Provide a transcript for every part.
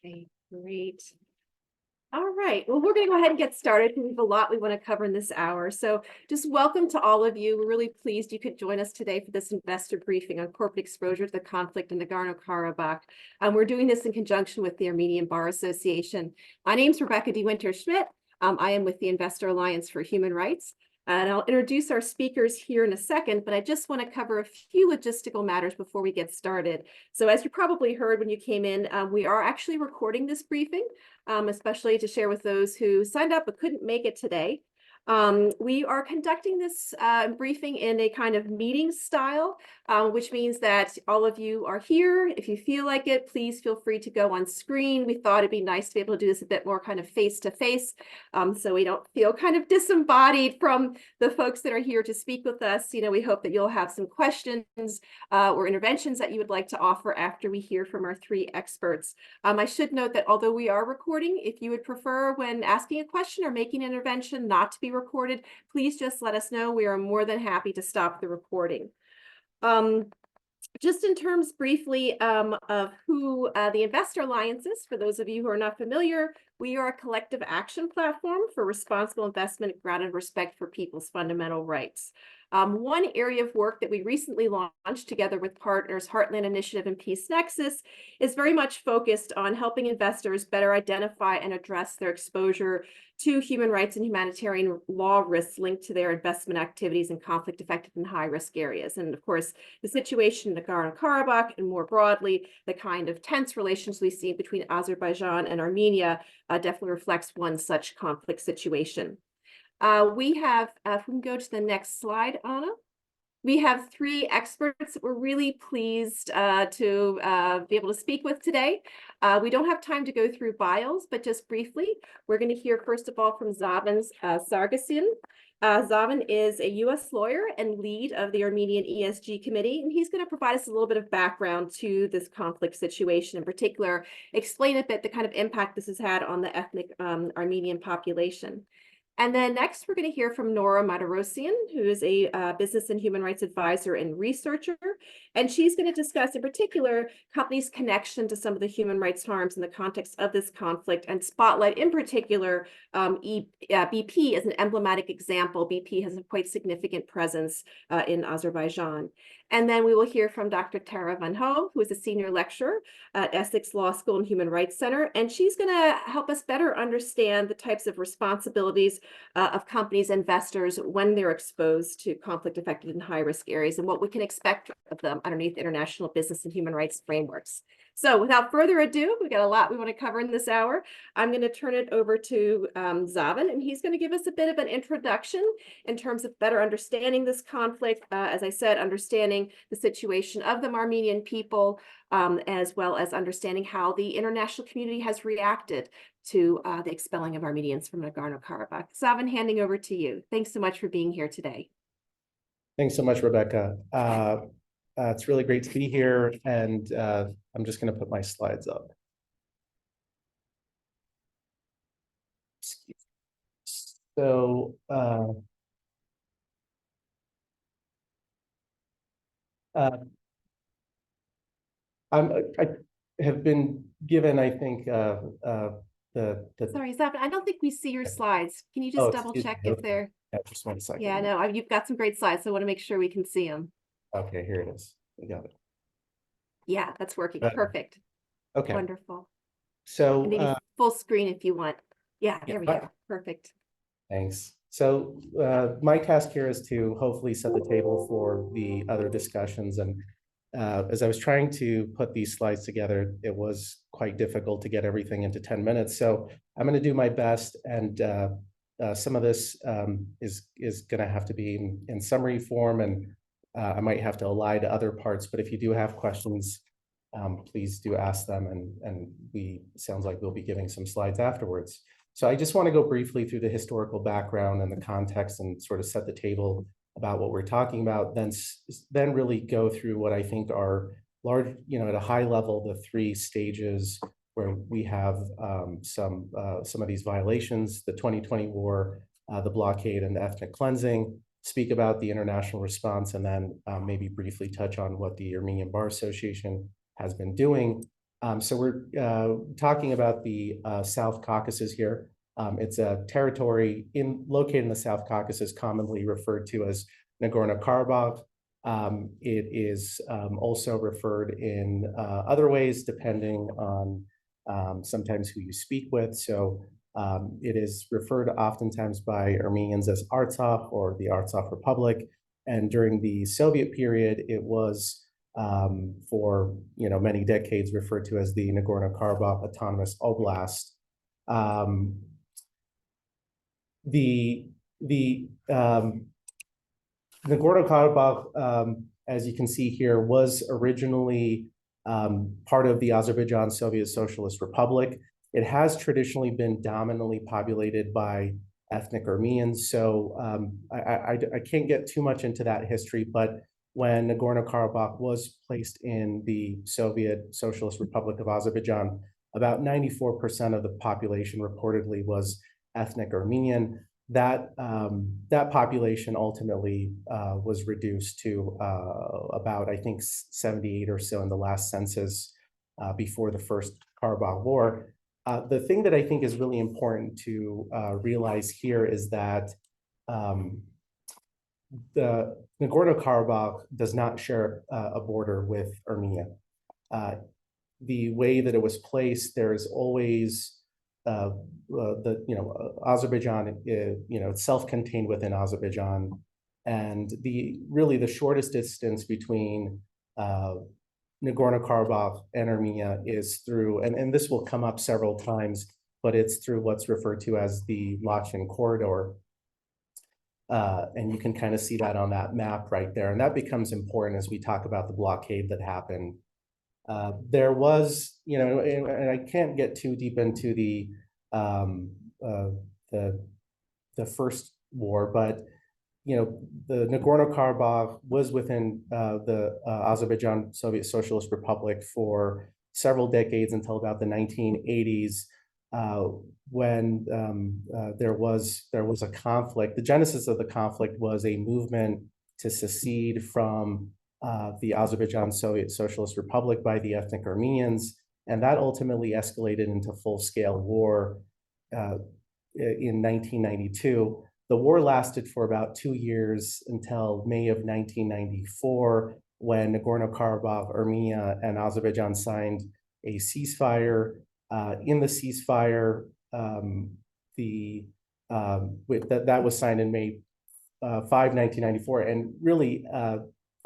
Okay, great. All right, well, we're going to go ahead and get started. We have a lot we want to cover in this hour. So just welcome to all of you. We're really pleased you could join us today for this investor briefing on corporate exposure to the conflict in Nagorno-Karabakh. We're doing this in conjunction with the Armenian Bar Association. My name is Rebecca De Winter-Schmidt. I am with the Investor Alliance for Human Rights. And I'll introduce our speakers here in a second, but I just want to cover a few logistical matters before we get started. So as you probably heard when you came in, we are actually recording this briefing, especially to share with those who signed up but couldn't make it today. We are conducting this briefing in a kind of meeting style, which means that all of you are here. If you feel like it, please feel free to go on screen. We thought it'd be nice to be able to do this a bit more kind of face-to-face, so we don't feel kind of disembodied from the folks that are here to speak with us. You know, we hope that you'll have some questions or interventions that you would like to offer after we hear from our three experts. I should note that although we are recording, if you would prefer when asking a question or making an intervention not to be recorded, please just let us know. We are more than happy to stop the recording. Just in terms briefly of who the Investor Alliance is, for those of you who are not familiar, we are a collective action platform for responsible investment grounded in respect for people's fundamental rights. One area of work that we recently launched together with partners Heartland Initiative and Peace Nexus is very much focused on helping investors better identify and address their exposure to human rights and humanitarian law risks linked to their investment activities in conflict-affected and high-risk areas. And of course, the situation in Nagorno-Karabakh and more broadly, the kind of tense relations we see between Azerbaijan and Armenia definitely reflects one such conflict situation. We have, if we can go to the next slide, Anna. We have three experts that we're really pleased to be able to speak with today. We don't have time to go through bios, but just briefly, we're going to hear first of all from Zaven Sargsyan. Zaven is a U.S. lawyer and lead of the Armenian ESG committee, and he's going to provide us a little bit of background to this conflict situation, in particular, explain a bit the kind of impact this has had on the ethnic Armenian population. And then next, we're going to hear from Nora Martirosyan, who is a business and human rights advisor and researcher. And she's going to discuss, in particular, companies' connection to some of the human rights harms in the context of this conflict and spotlight, in particular, BP as an emblematic example. BP has a quite significant presence in Azerbaijan. And then we will hear from Dr. Tara Van Ho, who is a senior lecturer at Essex Law School and Human Rights Center. And she's going to help us better understand the types of responsibilities of companies, investors, when they're exposed to conflict-affected and high-risk areas and what we can expect of them underneath international business and human rights frameworks. So without further ado, we've got a lot we want to cover in this hour. I'm going to turn it over to Zaven, and he's going to give us a bit of an introduction in terms of better understanding this conflict, as I said, understanding the situation of the Armenian people, as well as understanding how the international community has reacted to the expelling of Armenians from Nagorno-Karabakh. Zaven, handing over to you. Thanks so much for being here today. Thanks so much, Rebecca. It's really great to be here, and I'm just going to put my slides up. So, I have been given, I think, Sorry, Zaven, I don't think we see your slides. Can you just double check if they're... Yeah, just 1 second. Yeah, no, you've got some great slides, so I want to make sure we can see them. Okay, here it is. We got it. Yeah, that's working. Perfect. Okay. Wonderful. So maybe full screen if you want. Yeah, there we go. Perfect. Thanks. So my task here is to hopefully set the table for the other discussions. And as I was trying to put these slides together, it was quite difficult to get everything into 10 minutes. So I'm going to do my best. And some of this is going to have to be in summary form, and I might have to ally to other parts. But if you do have questions, please do ask them. And sounds like we'll be giving some slides afterwards. So I just want to go briefly through the historical background and the context and sort of set the table about what we're talking about, then really go through what I think are large, at a high level, the three stages where we have some of these violations: the 2020 war, the blockade, and the ethnic cleansing. Speak about the international response, and then maybe briefly touch on what the Armenian Bar Association has been doing. So we're talking about the South Caucasus here. It's a territory located in the South Caucasus, commonly referred to as Nagorno-Karabakh. It is also referred in other ways, depending on sometimes who you speak with. So it is referred oftentimes by Armenians as Artsakh or the Artsakh Republic. And during the Soviet period, it was for many decades referred to as the Nagorno-Karabakh Autonomous Oblast. The Nagorno-Karabakh, as you can see here, was originally part of the Azerbaijan Soviet Socialist Republic. It has traditionally been dominantly populated by ethnic Armenians. So I can't get too much into that history, but when Nagorno-Karabakh was placed in the Soviet Socialist Republic of Azerbaijan, about 94% of the population reportedly was ethnic Armenian. That population ultimately was reduced to about, I think, 78 or so in the last census before the first Karabakh War. The thing that I think is really important to realize here is that the Nagorno-Karabakh does not share a border with Armenia. The way that it was placed, there is always Azerbaijan, it's self-contained within Azerbaijan, and really the shortest distance between Nagorno-Karabakh and Armenia is through, and this will come up several times, but it's through what's referred to as the Lachin corridor. And you can kind of see that on that map right there. And that becomes important as we talk about the blockade that happened. There was, and I can't get too deep into the first war, but the Nagorno-Karabakh was within the Azerbaijan Soviet Socialist Republic for several decades until about the 1980s, when there was a conflict. The genesis of the conflict was a movement to secede from the Azerbaijan Soviet Socialist Republic by the ethnic Armenians, and that ultimately escalated into full-scale war in 1992. The war lasted for about 2 years until May of 1994, when Nagorno-Karabakh, Armenia, and Azerbaijan signed a ceasefire. In the ceasefire, that was signed in May 5, 1994, and really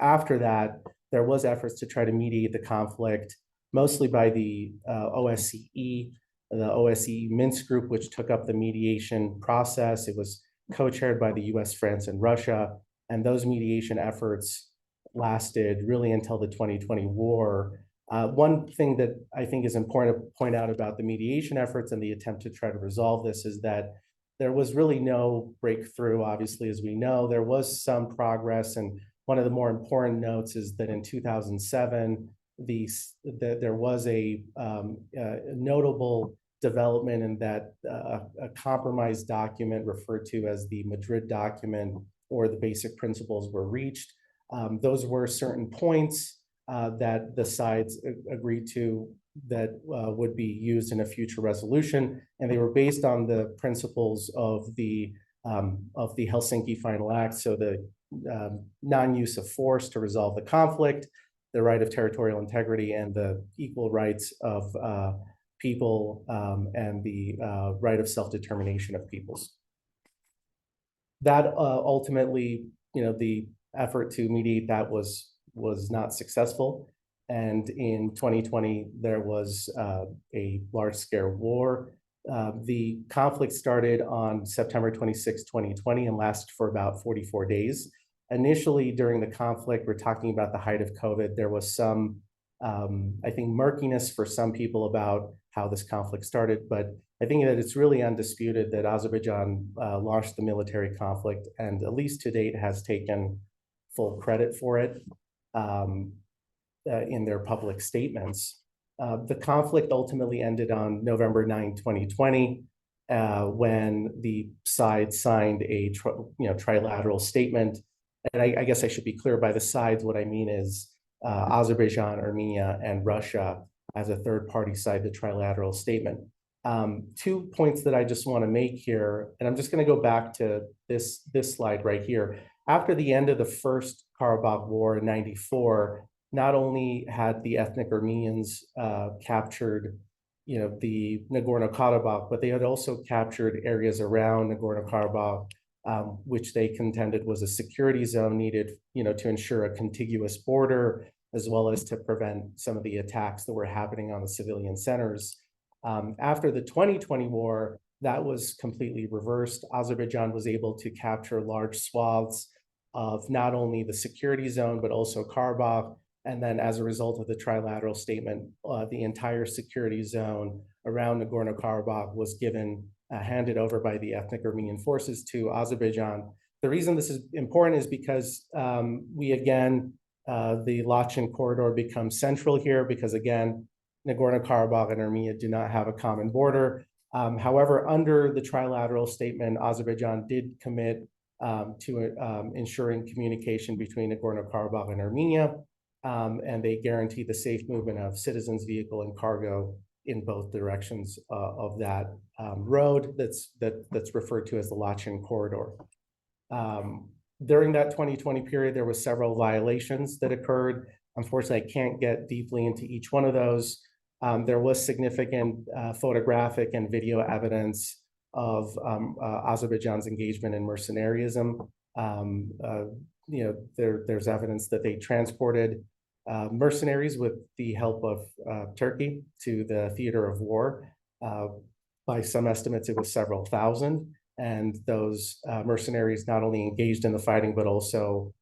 after that, there was efforts to try to mediate the conflict, mostly by the OSCE, the OSCE Minsk group, which took up the mediation process. It was co-chaired by the US, France, and Russia, and those mediation efforts lasted really until the 2020 war. One thing that I think is important to point out about the mediation efforts and the attempt to try to resolve this is that there was really no breakthrough. Obviously, as we know, there was some progress, and one of the more important notes is that in 2007, there was a notable development in that a compromise document referred to as the Madrid document, or the basic principles, were reached. Those were certain points that the sides agreed to that would be used in a future resolution, and they were based on the principles of the Helsinki Final Act. So the non-use of force to resolve the conflict, the right of territorial integrity, and the equal rights of people, and the right of self-determination of peoples. That ultimately, the effort to mediate that was not successful. And in 2020, there was a large-scale war. The conflict started on September 26, 2020, and lasted for about 44 days. Initially, during the conflict, we're talking about the height of COVID, there was some, I think, murkiness for some people about how this conflict started, but I think that it's really undisputed that Azerbaijan launched the military conflict, and at least to date has taken full credit for it in their public statements. The conflict ultimately ended on November 9, 2020, when the sides signed a trilateral statement. And I guess I should be clear, by the sides, what I mean is Azerbaijan, Armenia, and Russia. as a third-party side the trilateral statement. 2 points that I just want to make here, and I'm just going to go back to this slide right here. After the end of the First Karabakh War in '94, not only had the ethnic Armenians captured, the Nagorno-Karabakh, but they had also captured areas around Nagorno-Karabakh, which they contended was a security zone needed, to ensure a contiguous border, as well as to prevent some of the attacks that were happening on the civilian centers. After the 2020 war, that was completely reversed. Azerbaijan was able to capture large swaths of not only the security zone, but also Karabakh. And then as a result of the trilateral statement, the entire security zone around Nagorno-Karabakh was handed over by the ethnic Armenian forces to Azerbaijan. The reason this is important is because the Lachen corridor becomes central here because, again, Nagorno-Karabakh and Armenia do not have a common border. However, under the trilateral statement, Azerbaijan did commit to ensuring communication between Nagorno-Karabakh and Armenia, and they guarantee the safe movement of citizens, vehicle, and cargo in both directions of that road that's referred to as the Lachen corridor. During that 2020 period, there were several violations that occurred. Unfortunately, I can't get deeply into each one of those. There was significant photographic and video evidence of Azerbaijan's engagement in mercenarism. There's evidence that they transported mercenaries with the help of Turkey to the theater of war. By some estimates, it was several thousand. And those mercenaries not only engaged in the fighting, but also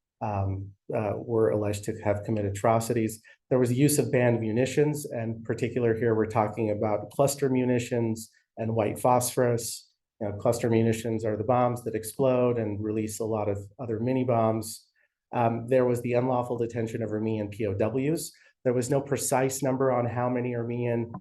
were alleged to have committed atrocities. There was the use of banned munitions, and particular here, we're talking about cluster munitions and white phosphorus. Cluster munitions are the bombs that explode and release a lot of other mini bombs. There was the unlawful detention of Armenian POWs. There was no precise number on how many Armenian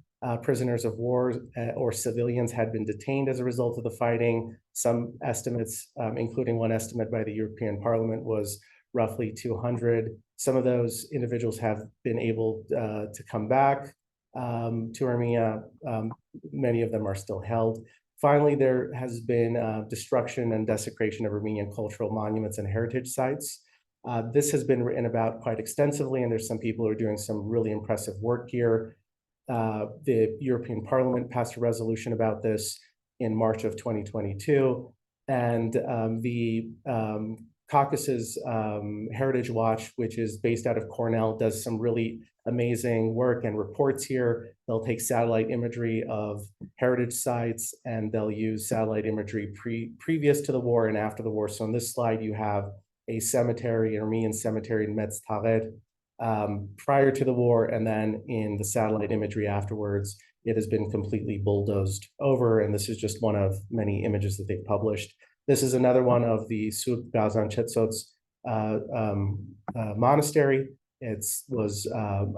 prisoners of war or civilians had been detained as a result of the fighting. Some estimates, including one estimate by the European Parliament, was roughly 200. Some of those individuals have been able to come back to Armenia. Many of them are still held. Finally, there has been destruction and desecration of Armenian cultural monuments and heritage sites. This has been written about quite extensively, and there's some people who are doing some really impressive work here. The European Parliament passed a resolution about this in March of 2022, and the Caucasus Heritage Watch, which is based out of Cornell, does some really amazing work and reports here. They'll take satellite imagery of heritage sites, and they'll use satellite imagery previous to the war and after the war. So on this slide, you have a cemetery, an Armenian cemetery in Metz Taret, prior to the war, and then in the satellite imagery afterwards, it has been completely bulldozed over, and this is just one of many images that they've published. This is another one of the Sud Gazan Chetsots monastery. It was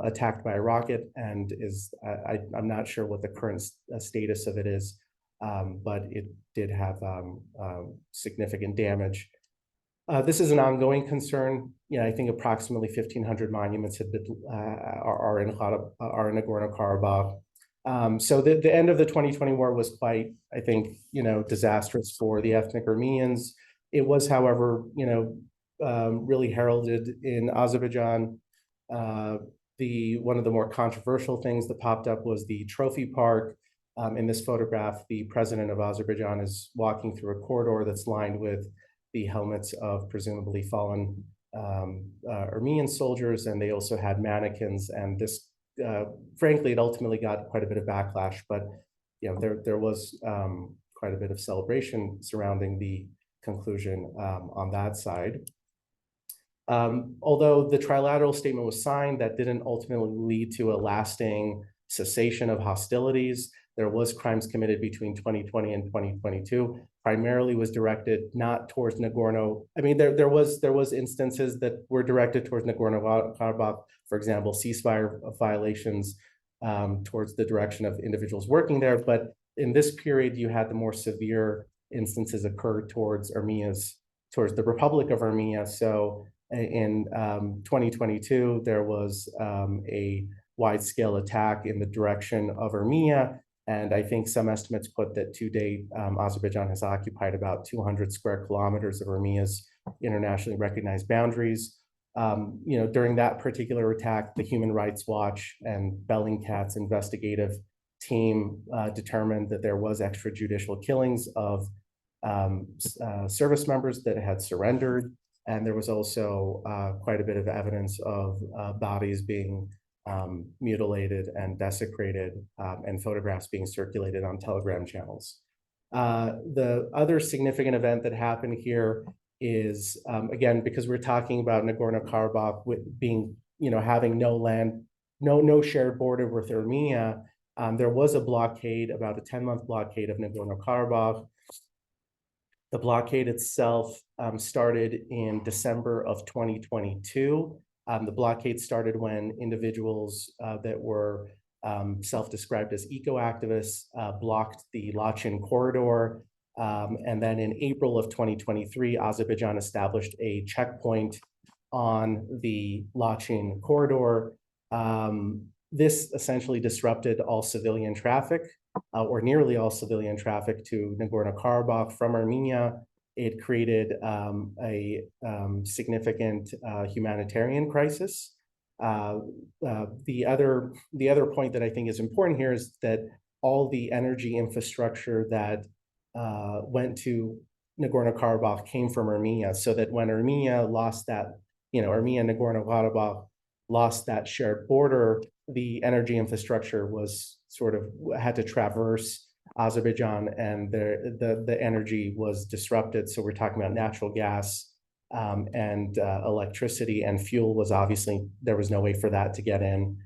attacked by a rocket and is, I'm not sure what the current status of it is, but it did have significant damage. This is an ongoing concern. I think approximately 1,500 monuments have been, are in Nagorno-Karabakh. So the end of the 2020 war was quite, I think, disastrous for the ethnic Armenians. It was, however, really heralded in Azerbaijan. One of the more controversial things that popped up was the trophy park. In this photograph, the president of Azerbaijan is walking through a corridor that's lined with the helmets of presumably fallen Armenian soldiers, and they also had mannequins. And this, frankly, it ultimately got quite a bit of backlash, but there was quite a bit of celebration surrounding the conclusion on that side. Although the trilateral statement was signed, that didn't ultimately lead to a lasting cessation of hostilities. There was crimes committed between 2020 and 2022, primarily was directed not towards Nagorno. I mean, there was instances that were directed towards Nagorno-Karabakh, for example, ceasefire violations towards the direction of individuals working there. But in this period, you had the more severe instances occur towards the Republic of Armenia. So in 2022, there was a wide-scale attack in the direction of Armenia. And I think some estimates put that to date, Azerbaijan has occupied about 200 square kilometers of Armenia's internationally recognized boundaries. During that particular attack, the Human Rights Watch and Bellingcat's investigative team determined that there was extrajudicial killings of service members that had surrendered. And there was also quite a bit of evidence of bodies being mutilated and desecrated, and photographs being circulated on Telegram channels. The other significant event that happened here is, again, because we're talking about Nagorno-Karabakh being, having no land, no shared border with Armenia, there was a blockade, about a 10-month blockade of Nagorno-Karabakh. The blockade itself started in December of 2022. The blockade started when individuals that were self-described as eco-activists blocked the Lachin corridor. And then in April of 2023, Azerbaijan established a checkpoint on the Lachin corridor. This essentially disrupted all civilian traffic, or nearly all civilian traffic, to Nagorno-Karabakh from Armenia. It created a significant humanitarian crisis. The other point that I think is important here is that all the energy infrastructure that went to Nagorno-Karabakh came from Armenia, so that when Armenia lost that, Armenia and Nagorno-Karabakh lost that shared border, the energy infrastructure was sort of had to traverse Azerbaijan, and the energy was disrupted. So we're talking about natural gas and electricity, and fuel was obviously, there was no way for that to get in,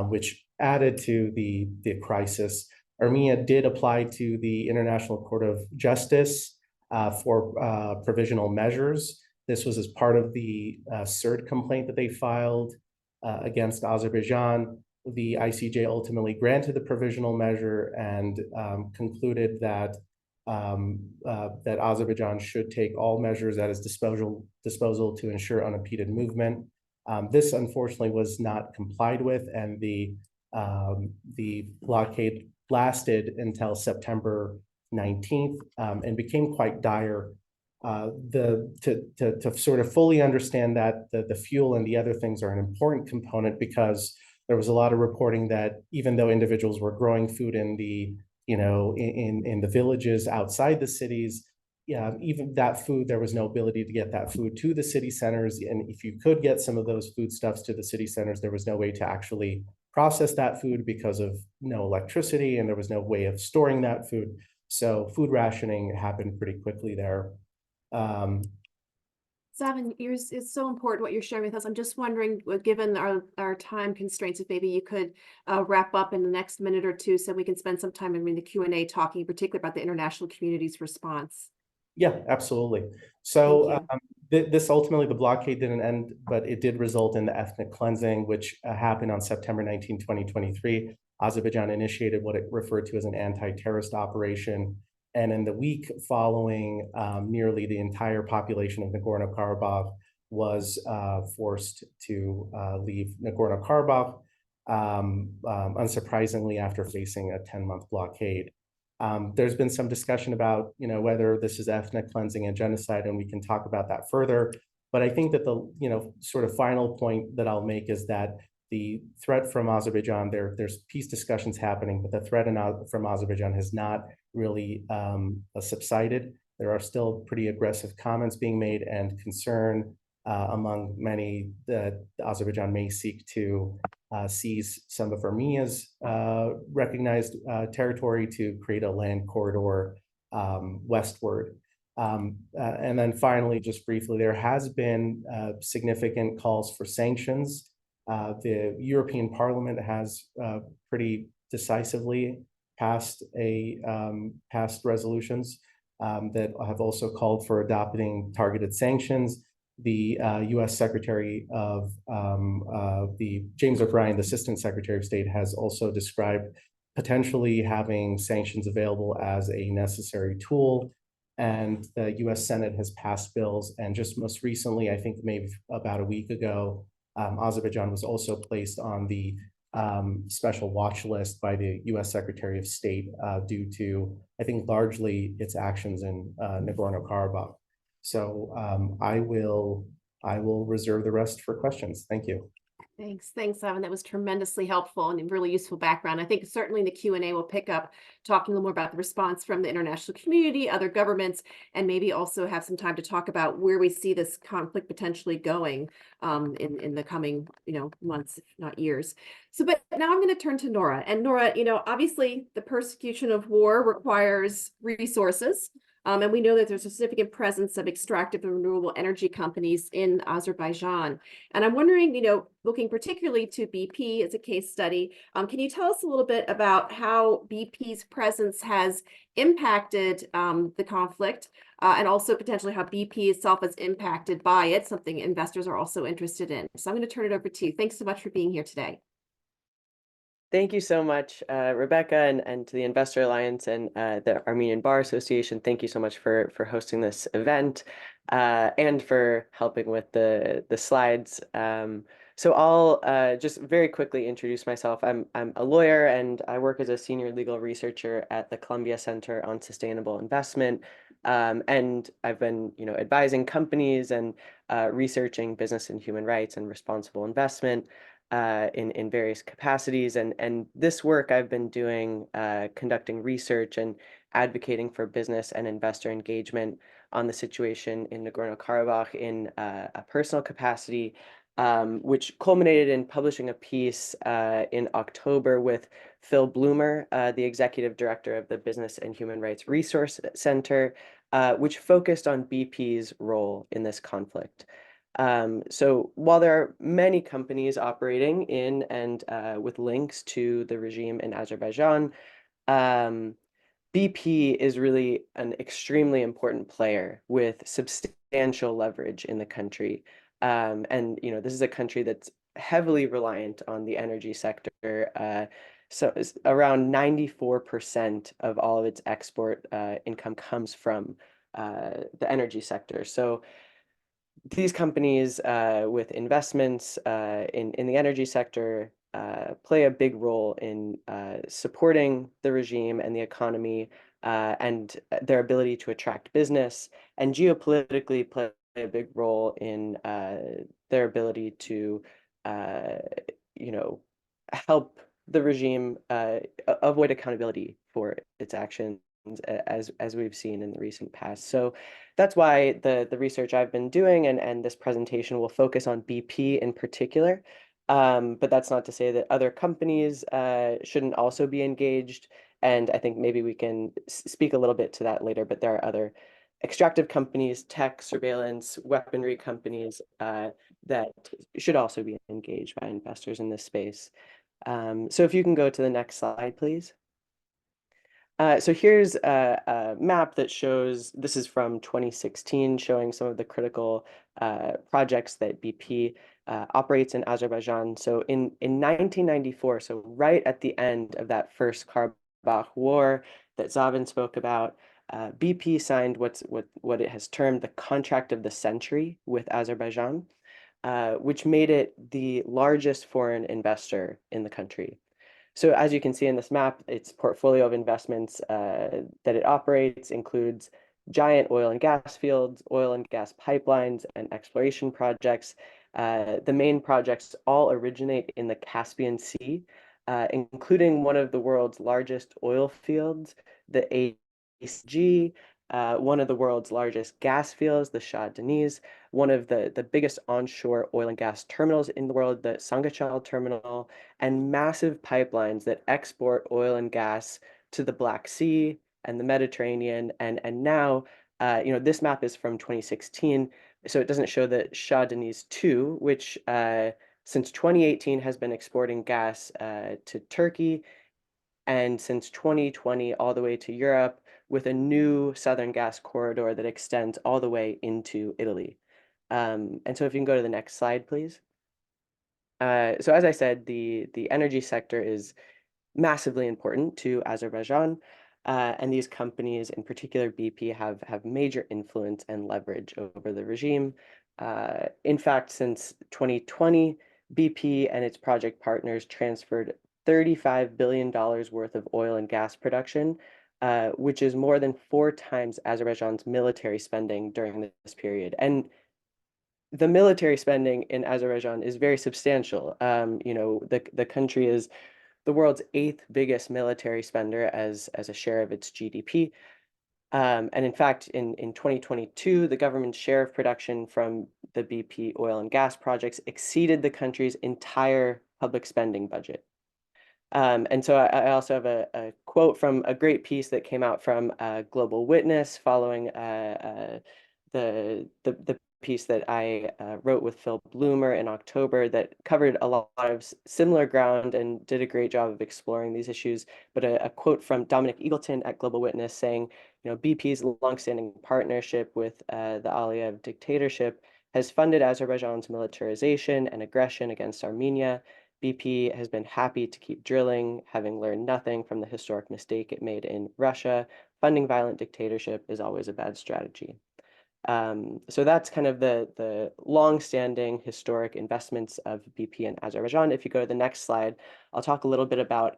which added to the crisis. Armenia did apply to the International Court of Justice for provisional measures. This was as part of the CERT complaint that they filed against Azerbaijan. The ICJ ultimately granted the provisional measure and concluded that that Azerbaijan should take all measures at its disposal to ensure unimpeded movement. This unfortunately was not complied with, and the blockade lasted until September 19th and became quite dire. To sort of fully understand that, the fuel and the other things are an important component, because there was a lot of reporting that even though individuals were growing food in the, in the villages outside the cities, even that food, there was no ability to get that food to the city centers. And if you could get some of those foodstuffs to the city centers, there was no way to actually process that food because of no electricity, and there was no way of storing that food. So food rationing happened pretty quickly there. Zavin, it's so important what you're sharing with us. I'm just wondering, given our time constraints, if maybe you could wrap up in the next minute or two, so we can spend some time in the Q&A talking particularly about the international community's response. Yeah, absolutely. So this ultimately, the blockade didn't end, but it did result in the ethnic cleansing, which happened on September 19, 2023. Azerbaijan initiated what it referred to as an anti-terrorist operation. And in the week following, nearly the entire population of Nagorno-Karabakh was forced to leave Nagorno-Karabakh, unsurprisingly, after facing a 10-month blockade. There's been some discussion about, whether this is ethnic cleansing and genocide, and we can talk about that further. But I think that the, sort of final point that I'll make is that the threat from Azerbaijan, there's peace discussions happening, but the threat from Azerbaijan has not really subsided. There are still pretty aggressive comments being made, and concern among many that Azerbaijan may seek to seize some of Armenia's recognized territory to create a land corridor westward. And then finally, just briefly, there has been significant calls for sanctions. The European Parliament has pretty decisively passed resolutions that have also called for adopting targeted sanctions. The U.S. Secretary of James O'Brien, the Assistant Secretary of State, has also described potentially having sanctions available as a necessary tool. And the U.S. Senate has passed bills, and just most recently, I think maybe about a week ago, Azerbaijan was also placed on the special watch list by the U.S. Secretary of State due to, I think, largely its actions in Nagorno-Karabakh. So I will reserve the rest for questions. Thank you. Thanks, Evan. That was tremendously helpful and a really useful background. I think certainly in the Q&A we'll pick up talking a little more about the response from the international community, other governments, and maybe also have some time to talk about where we see this conflict potentially going in the coming, months, if not years. So, but now I'm going to turn to Nora. And Nora, obviously the persecution of war requires resources. And we know that there's a significant presence of extractive and renewable energy companies in Azerbaijan. And I'm wondering, looking particularly to BP as a case study, can you tell us a little bit about how BP's presence has impacted the conflict and also potentially how BP itself is impacted by it, something investors are also interested in. So I'm going to turn it over to you. Thanks so much for being here today. Thank you so much, Rebecca, and to the Investor Alliance and the Armenian Bar Association. Thank you so much for hosting this event and for helping with the slides. So I'll just very quickly introduce myself. I'm a lawyer and I work as a senior legal researcher at the Columbia Center on Sustainable Investment. And I've been, advising companies and researching business and human rights and responsible investment in various capacities. And this work I've been doing, conducting research and advocating for business and investor engagement on the situation in Nagorno-Karabakh in a personal capacity, which culminated in publishing a piece in October with Phil Bloomer, the executive director of the Business and Human Rights Resource Center, which focused on BP's role in this conflict. So while there are many companies operating in and with links to the regime in Azerbaijan, BP is really an extremely important player with substantial leverage in the country. And this is a country that's heavily reliant on the energy sector. So around 94% of all of its export income comes from the energy sector. So these companies with investments in the energy sector play a big role in supporting the regime and the economy and their ability to attract business, and geopolitically play a big role in their ability to, help the regime avoid accountability for its actions, as we've seen in the recent past. So that's why the research I've been doing and this presentation will focus on BP in particular. But that's not to say that other companies shouldn't also be engaged. And I think maybe we can speak a little bit to that later, but there are other extractive companies, tech, surveillance, weaponry companies that should also be engaged by investors in this space. So if you can go to the next slide, please. So here's a map that shows, this is from 2016, showing some of the critical projects that BP operates in Azerbaijan. So in 1994, so right at the end of that first Karabakh war that Zavin spoke about, BP signed what it has termed the contract of the century with Azerbaijan, which made it the largest foreign investor in the country. So as you can see in this map, its portfolio of investments that it operates includes giant oil and gas fields, oil and gas pipelines, and exploration projects. The main projects all originate in the Caspian Sea, including one of the world's largest oil fields, the ACG, one of the world's largest gas fields, the Shah Deniz, one of the biggest onshore oil and gas terminals in the world, the Sangachal terminal, and massive pipelines that export oil and gas to the Black Sea and the Mediterranean. And now, this map is from 2016, so it doesn't show the Shah Deniz 2, which since 2018 has been exporting gas to Turkey, and since 2020 all the way to Europe, with a new southern gas corridor that extends all the way into Italy. And so if you can go to the next slide, please. So as I said, the energy sector is massively important to Azerbaijan, and these companies, in particular BP, have major influence and leverage over the regime. In fact, since 2020, BP and its project partners transferred $35 billion worth of oil and gas production, which is more than 4 times Azerbaijan's military spending during this period. And the military spending in Azerbaijan is very substantial. The country is the world's 8th biggest military spender as a share of its GDP. And in fact, in 2022, the government's share of production from the BP oil and gas projects exceeded the country's entire public spending budget. And so I also have a quote from a great piece that came out from Global Witness following the piece that I wrote with Phil Bloomer in October that covered a lot of similar ground and did a great job of exploring these issues. But a quote from Dominic Eagleton at Global Witness saying, BP's longstanding partnership with the Aliyev dictatorship has funded Azerbaijan's militarization and aggression against Armenia. BP has been happy to keep drilling, having learned nothing from the historic mistake it made in Russia. Funding violent dictatorship is always a bad strategy. So that's kind of the long-standing historic investments of BP in Azerbaijan. If you go to the next slide, I'll talk a little bit about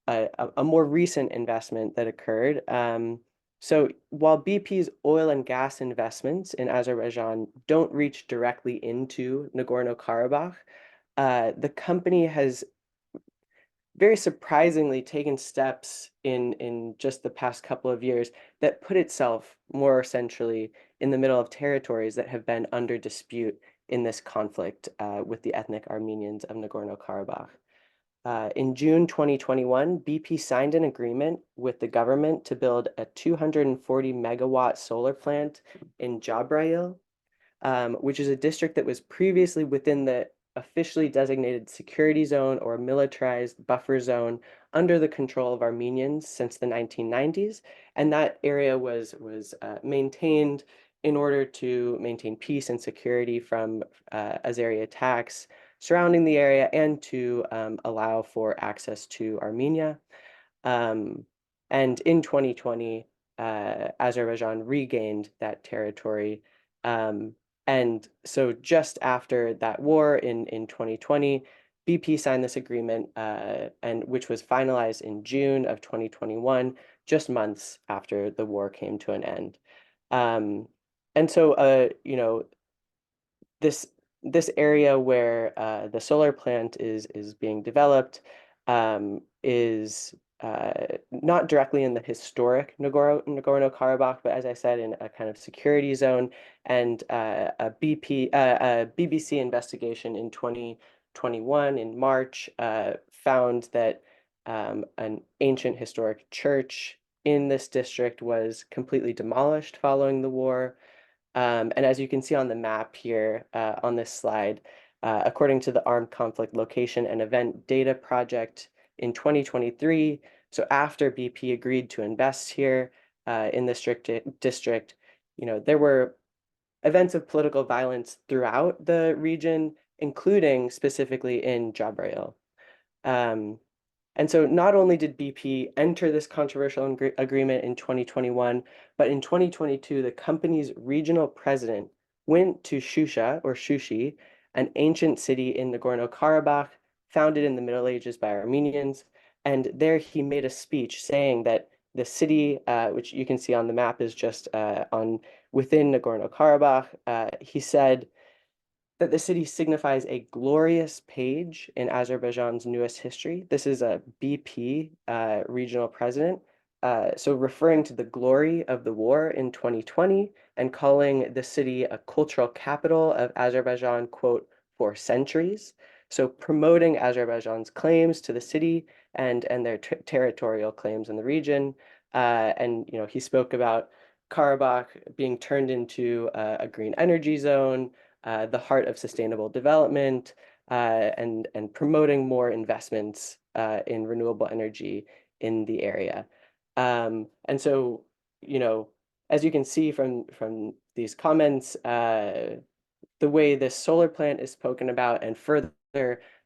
a more recent investment that occurred. So while BP's oil and gas investments in Azerbaijan don't reach directly into Nagorno-Karabakh, the company has very surprisingly taken steps in just the past couple of years that put itself more centrally in the middle of territories that have been under dispute in this conflict with the ethnic Armenians of Nagorno-Karabakh. In June 2021, BP signed an agreement with the government to build a 240 megawatt solar plant in Jabrayil, which is a district that was previously within the officially designated security zone or militarized buffer zone under the control of Armenians since the 1990s. And that area was maintained in order to maintain peace and security from Azeri attacks surrounding the area and to allow for access to Armenia. And in 2020, Azerbaijan regained that territory. And so just after that war in 2020, BP signed this agreement, and which was finalized in June of 2021, just months after the war came to an end. And so, this area where the solar plant is being developed is not directly in the historic Nagorno-Karabakh, but as I said, in a kind of security zone. And a BBC investigation in 2021 in March found that an ancient historic church in this district was completely demolished following the war. And as you can see on the map here on this slide, according to the Armed Conflict Location and Event Data Project in 2023, so after BP agreed to invest here in this district, there were events of political violence throughout the region, including specifically in Jabrayil. And so not only did BP enter this controversial agreement in 2021, but in 2022, the company's regional president went to Shusha, or Shushi, an ancient city in Nagorno-Karabakh, founded in the Middle Ages by Armenians. And there he made a speech saying that the city, which you can see on the map, is just within Nagorno-Karabakh. He said that the city signifies a glorious page in Azerbaijan's newest history. This is a BP regional president. So referring to the glory of the war in 2020 and calling the city a cultural capital of Azerbaijan, quote, for centuries. So promoting Azerbaijan's claims to the city and their territorial claims in the region. And he spoke about Karabakh being turned into a green energy zone, the heart of sustainable development, and promoting more investments in renewable energy in the area. And so, as you can see from these comments, the way this solar plant is spoken about and further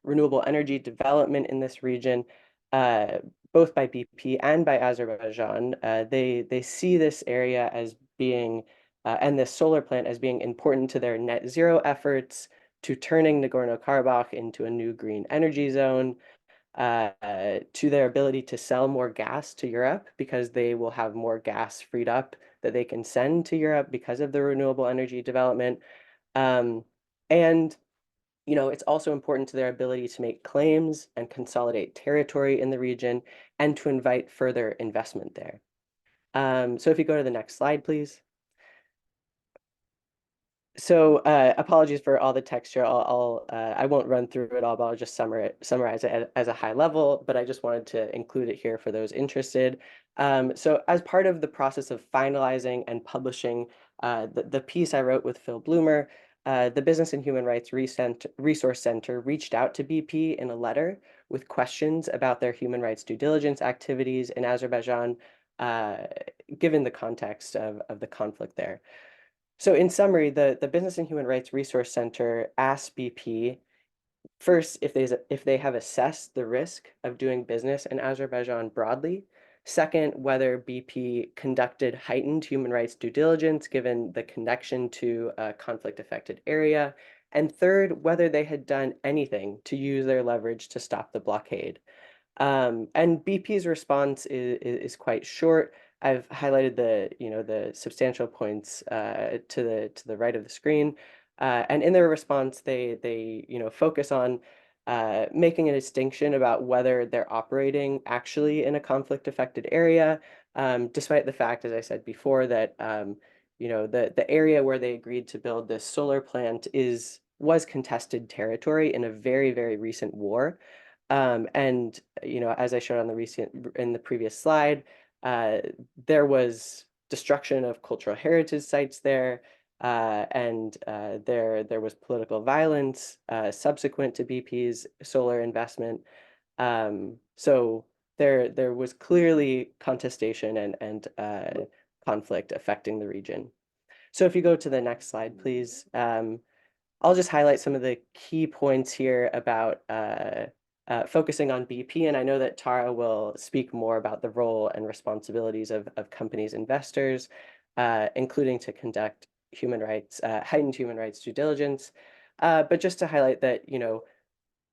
renewable energy development in this region, both by BP and by Azerbaijan, they see this area as being and this solar plant as being important to their net zero efforts, to turning Nagorno-Karabakh into a new green energy zone, to their ability to sell more gas to Europe because they will have more gas freed up that they can send to Europe because of the renewable energy development. And it's also important to their ability to make claims and consolidate territory in the region and to invite further investment there. So if you go to the next slide, please. So apologies for all the text here. I won't run through it all, but I'll just summarize it as a high level, but I just wanted to include it here for those interested. So as part of the process of finalizing and publishing the piece I wrote with Phil Bloomer, the Business and Human Rights Resource Center reached out to BP in a letter with questions about their human rights due diligence activities in Azerbaijan, given the context of the conflict there. So in summary, the Business and Human Rights Resource Center asked BP first if they have assessed the risk of doing business in Azerbaijan broadly. Second, whether BP conducted heightened human rights due diligence given the connection to a conflict-affected area. And third, whether they had done anything to use their leverage to stop the blockade. And BP's response is quite short. I've highlighted the substantial points to the right of the screen, and in their response, they focus on making a distinction about whether they're operating actually in a conflict-affected area, despite the fact, as I said before, that the area where they agreed to build this solar plant was contested territory in a very, very recent war. And as I showed on in the previous slide, there was destruction of cultural heritage sites there, and there was political violence subsequent to BP's solar investment. So there was clearly contestation and conflict affecting the region. So if you go to the next slide, please. I'll just highlight some of the key points here about focusing on BP, and I know that Tara will speak more about the role and responsibilities of companies' investors, including to conduct heightened human rights due diligence. But just to highlight that,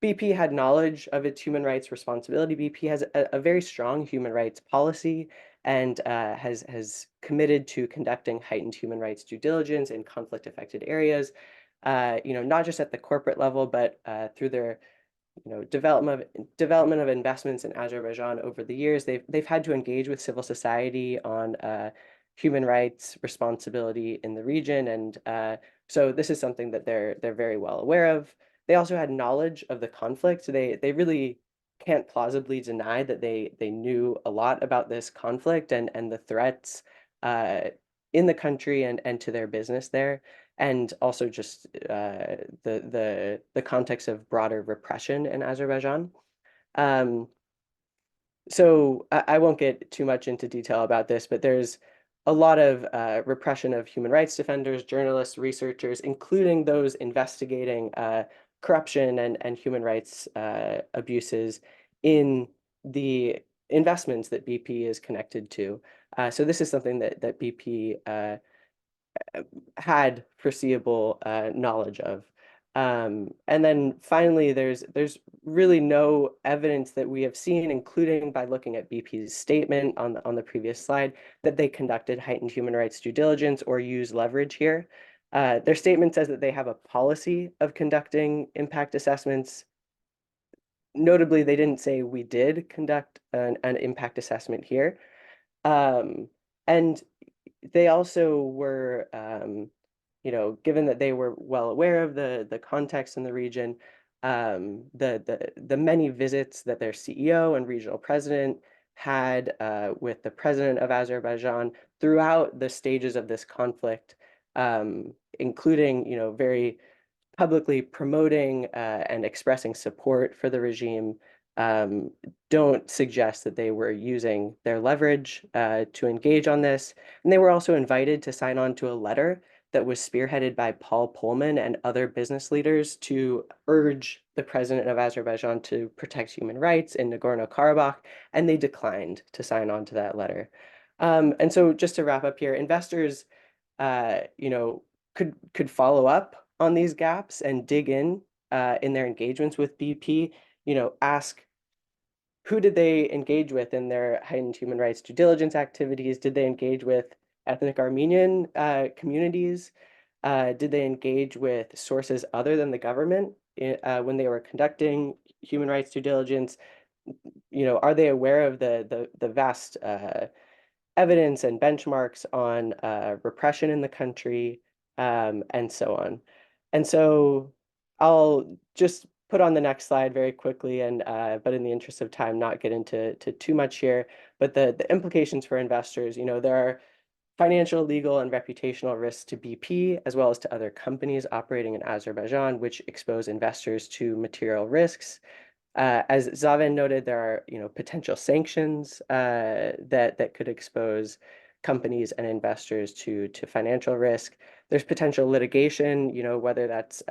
BP had knowledge of its human rights responsibility. BP has a very strong human rights policy and has committed to conducting heightened human rights due diligence in conflict-affected areas, not just at the corporate level, but through their development of investments in Azerbaijan over the years. They've had to engage with civil society on human rights responsibility in the region, and so this is something that they're very well aware of. They also had knowledge of the conflict. They really can't plausibly deny that they knew a lot about this conflict and the threats in the country and to their business there, and also just the context of broader repression in Azerbaijan. So I won't get too much into detail about this, but there's a lot of repression of human rights defenders, journalists, researchers, including those investigating corruption and human rights abuses in the investments that BP is connected to. So this is something that BP had foreseeable knowledge of. And then finally, there's really no evidence that we have seen, including by looking at BP's statement on the previous slide, that they conducted heightened human rights due diligence or use leverage here. Their statement says that they have a policy of conducting impact assessments. Notably, they didn't say we did conduct an impact assessment here. And they also were, given that they were well aware of the context in the region, the many visits that their CEO and regional president had with the president of Azerbaijan throughout the stages of this conflict, including, very publicly promoting and expressing support for the regime, don't suggest that they were using their leverage to engage on this. And they were also invited to sign on to a letter that was spearheaded by Paul Pullman and other business leaders to urge the president of Azerbaijan to protect human rights in Nagorno-Karabakh, and they declined to sign on to that letter. And so just to wrap up here, investors, could follow up on these gaps and dig in their engagements with BP, ask who did they engage with in their heightened human rights due diligence activities? Did they engage with ethnic Armenian communities? Did they engage with sources other than the government when they were conducting human rights due diligence? Are they aware of the vast evidence and benchmarks on repression in the country, and so on? And so I'll just put on the next slide very quickly, and but in the interest of time, not get into too much here. But the implications for investors, there are financial, legal, and reputational risks to BP, as well as to other companies operating in Azerbaijan, which expose investors to material risks. As Zaven noted, there are potential sanctions that could expose companies and investors to financial risk. There's potential litigation, whether that's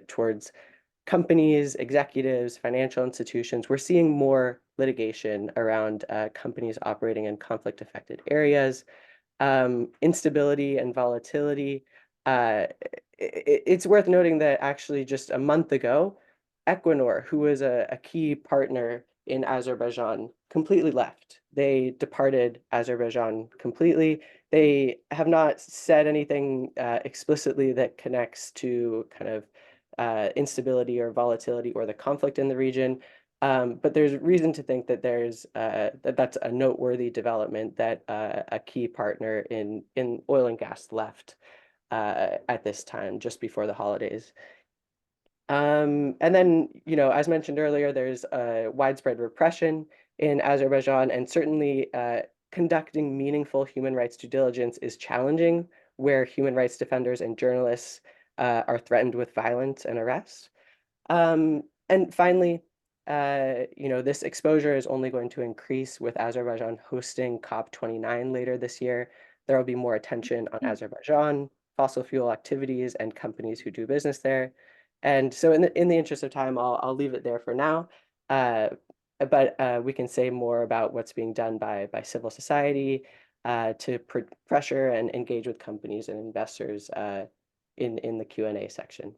towards companies, executives, financial institutions. We're seeing more litigation around companies operating in conflict-affected areas. Instability and volatility. It's worth noting that actually just a month ago, Equinor, who was a key partner in Azerbaijan, completely left. They departed Azerbaijan completely. They have not said anything explicitly that connects to kind of instability or volatility or the conflict in the region. But there's reason to think that that's a noteworthy development that a key partner in oil and gas left at this time, just before the holidays. And then, as mentioned earlier, there's widespread repression in Azerbaijan, and certainly conducting meaningful human rights due diligence is challenging, where human rights defenders and journalists are threatened with violence and arrest. And finally, this exposure is only going to increase with Azerbaijan hosting COP29 later this year. There will be more attention on Azerbaijan, fossil fuel activities, and companies who do business there. And so in the interest of time, I'll leave it there for now. But we can say more about what's being done by civil society to pressure and engage with companies and investors in the Q&A section.